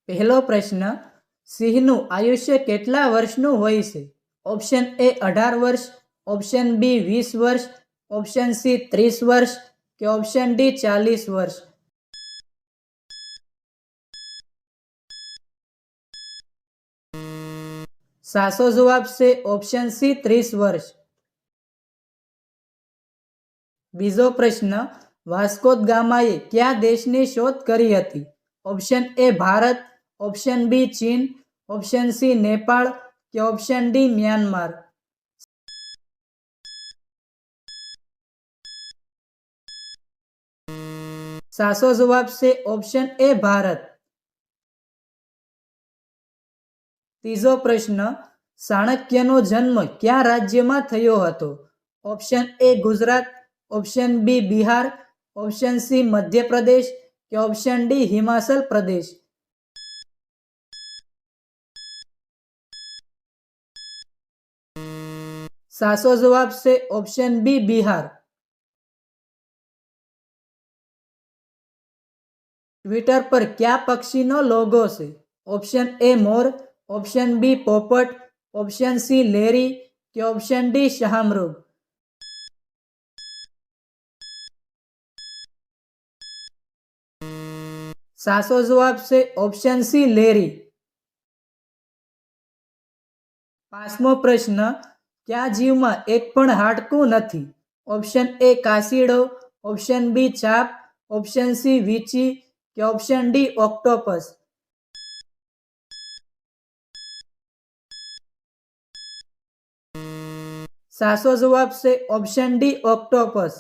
પહેલો પ્રશ્ન, સિંહનું આયુષ્ય કેટલા વર્ષનું હોય છે? ઓપ્શન એ 18 વર્ષ, ઓપ્શન બી 20 વર્ષ, ઓપ્શન સી 30 વર્ષ કે ઓપ્શન ડી 40 વર્ષ. સાચો જવાબ છે ઓપ્શન સી 30 વર્ષ. બીજો પ્રશ્ન, વાસ્કો દ ગામાએ કયા દેશની શોધ કરી હતી? Option A Bharat, option B ચીન, ઓપ્શન સી નેપાળ કે ઓપ્શન ડી મ્યાનમાર. સાચો જવાબ છે ઓપ્શન એ ભારત. ત્રીજો પ્રશ્ન, ચાણક્યનો જન્મ કયા રાજ્યમાં થયો હતો? Option A Gujarat, option B Bihar, option C Madhya Pradesh કે ઓપ્શન ડી હિમાચલ પ્રદેશ. સાચો જવાબ છે ઓપ્શન બી બિહાર. ટ્વિટર પર કયા પક્ષીનો લોગો છે? ઓપ્શન એ મોર, ઓપ્શન બી પોપટ, ઓપ્શન સી લેરી કે ઓપ્શન ડી શાહમૃગ. સાચો જવાબ છે ઓપ્શન સી લેરી. પાંચમો પ્રશ્ન, કયા જીવમાં એક પણ હાડકું નથી? ઓપ્શન એ કાચીડો, ઓપ્શન બી ચાપ, ઓપ્શન સી વીંછી કે ઓપ્શન ડી ઓક્ટોપસ. સાચો જવાબ છે ઓપ્શન ડી ઓક્ટોપસ.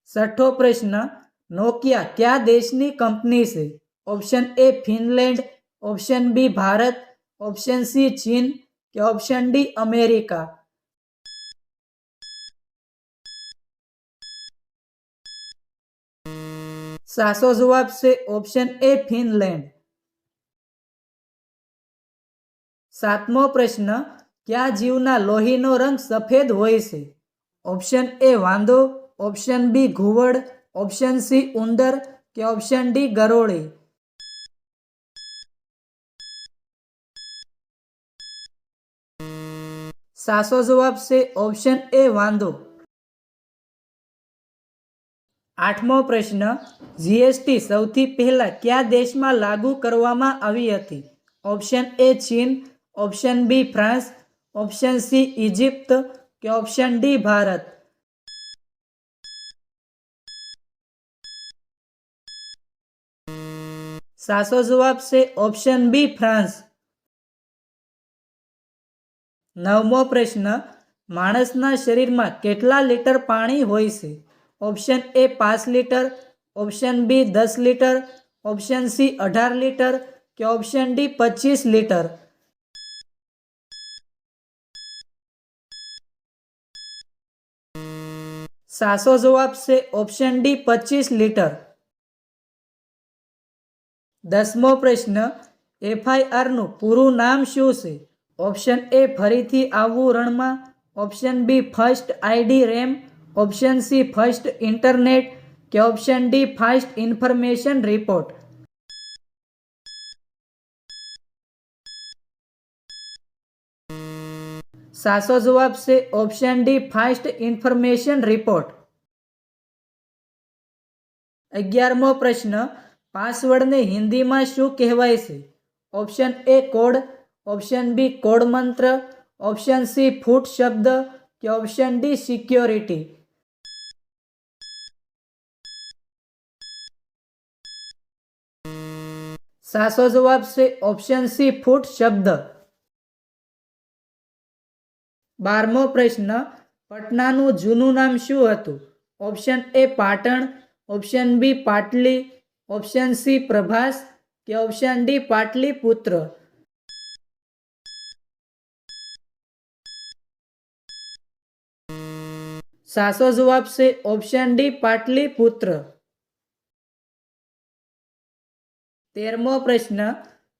છઠ્ઠો પ્રશ્ન, નોકિયા કયા દેશની કંપની છે? Option A Finland, option B Bharat, option C ચીન કે ઓપ્શન ડી અમેરિકા. સાચો જવાબ છે ઓપ્શન એ ફિનલેન્ડ. સાતમો પ્રશ્ન, કયા જીવના લોહીનો રંગ સફેદ હોય છે? ઓપ્શન એ વાંદો, ઓપ્શન બી ઘુવડ, ઓપ્શન સી ઉંદર કે ઓપ્શન ડી ગરોળી. સાચો જવાબ છે ઓપ્શન એ વાંદો. આઠમો પ્રશ્ન, જીએસટી સૌથી પહેલા કયા દેશમાં લાગુ કરવામાં આવી હતી? ઓપ્શન એ ચીન, option B France, option C Egypt કે ઓપ્શન ડી ભારત. સાચો જવાબ છે ઓપ્શન બી ફ્રાન્સ. નવમો પ્રશ્ન, માણસના શરીરમાં કેટલા લીટર પાણી હોય છે? Option A 5 litre, option B 10 litre, option C 18 litre કે ઓપ્શન ડી 25 લીટર. સાચો જવાબ છે ઓપ્શન ડી 25 લીટર. 10મો પ્રશ્ન, એફઆઈઆરનું પૂરું નામ શું છે? ઓપ્શન એ ફરીથી આવવું રણમાં, option B first ID ram, option C first internet કે option D fast information report. સાચો જવાબ છે option D fast information report. 11મો પ્રશ્ન, પાસવર્ડને હિન્દીમાં શું કહેવાય છે? Option A code, option B code મંત્ર, ઓપ્શન સી ફૂટ શબ્દ કે ઓપ્શન ડી સિક્યોરિટી. સાચો જવાબ છે ઓપ્શન સી ફૂટ શબ્દ. 12મો પ્રશ્ન, પટનાનું જૂનું નામ શું હતું? Option A Patan, option B Patli, option C Prabhas કે ઓપ્શન ડી પાટલીપુત્ર. સાચો જવાબ છે ઓપ્શન ડી પાટલીપુત્ર. 13મો પ્રશ્ન,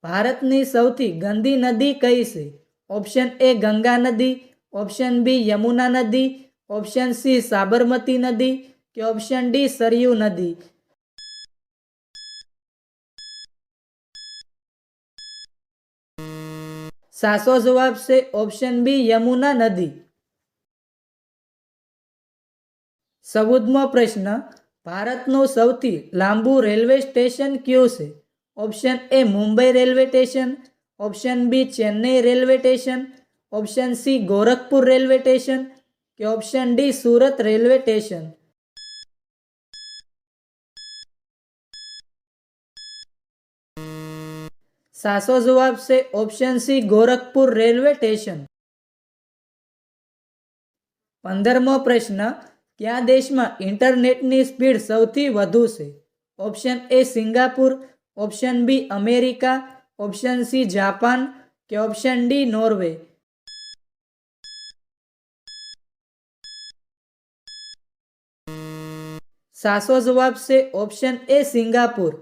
ભારતની સૌથી ગંદી નદી કઈ છે? ઓપ્શન એ ગંગા નદી, ઓપ્શન બી યમુના નદી, ઓપ્શન સી સાબરમતી નદી કે ઓપ્શન ડી સરયુ નદી. સાચો જવાબ છે ઓપ્શન બી યમુના નદી. 14મો પ્રશ્ન, ભારતનું સૌથી લાંબુ રેલવે સ્ટેશન કયું છે? Option A Mumbai railway station, option B Chennai railway station, option C Gorakhpur railway station કે option D Surat railway station. સાચો જવાબ છે option C Gorakhpur railway station. 15મો પ્રશ્ન, કયા દેશમાં ઇન્ટરનેટની સ્પીડ સૌથી વધુ છે? Option A Singapore, option B America, option C Japan કે ઓપ્શન ડી નોર્વે. સાચો જવાબ છે ઓપ્શન એ સિંગાપુર.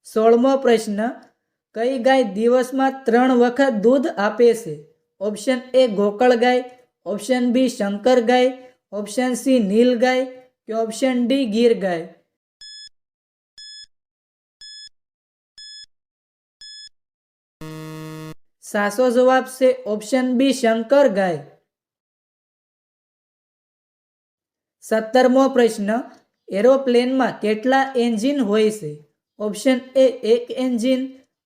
16મો પ્રશ્ન, કઈ ગાય દિવસમાં 3 વખત દૂધ આપે છે? ઓપ્શન એ ગોકળ ગાય, ઓપ્શન બી શંકર ગાય, ઓપ્શન સી નીલ ગાય કે ઓપ્શન ડી ગીર ગાય. સાચો જવાબ છે ઓપ્શન બી શંકર ગાય. 17મો પ્રશ્ન, એરોપ્લેનમાં કેટલા એન્જિન હોય છે? Option A 1 engine,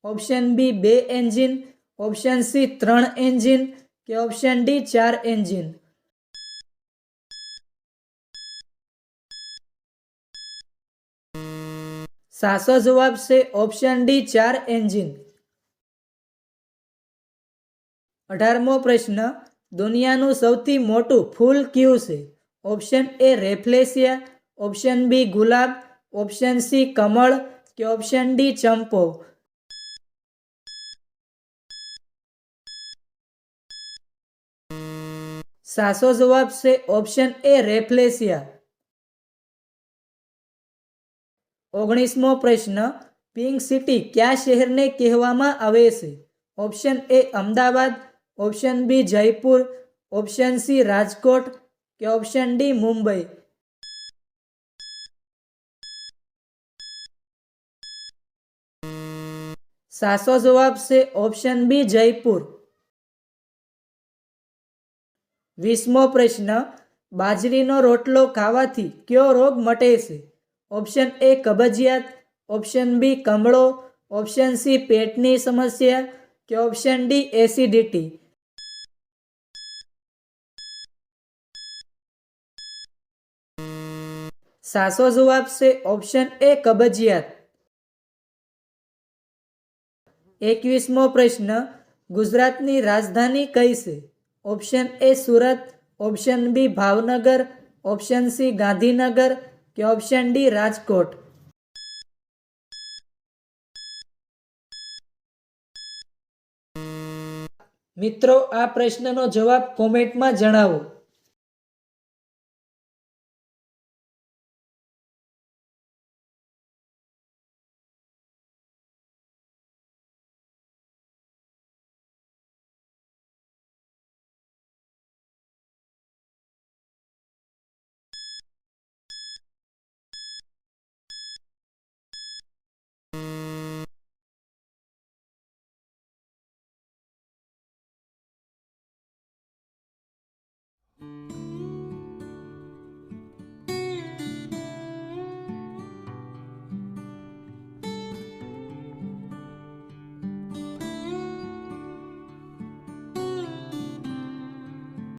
option B 2 engine, option C 3 engine કે ઓપ્શન ડી 4 એન્જિન. સાચો જવાબ છે ઓપ્શન ડી 4 એન્જિન. 18મો પ્રશ્ન, દુનિયાનું સૌથી મોટું ફૂલ કયું છે? Option A rafflesia, option B ગુલાબ, ઓપ્શન સી કમળ કે ઓપ્શન ડી ચંપો. સાચો જવાબ છે ઓપ્શન એ રેફલેશિયા. 19મો પ્રશ્ન, પિંક સિટી કયા શહેરને કહેવામાં આવે છે? Option A Ahmedabad, option B Jaipur, option C Rajkot કે ઓપ્શન ડી મુંબઈ. સાચો જવાબ છે ઓપ્શન બી જયપુર. 20મો પ્રશ્ન, બાજરીનો રોટલો ખાવાથી કયો રોગ મટે છે? ઓપ્શન એ કબજિયાત, ઓપ્શન બી કમળો, ઓપ્શન સી પેટની સમસ્યા કે ઓપ્શન ડી એસિડિટી. સાચો જવાબ છે ઓપ્શન એ કબજિયાત. 21મો પ્રશ્ન, ગુજરાતની રાજધાની કઈ છે? Option A Surat, option B Bhavnagar, option C Gandhinagar કે ઓપ્શન ડી રાજકોટ. મિત્રો, આ પ્રશ્નનો જવાબ કોમેન્ટમાં જણાવો.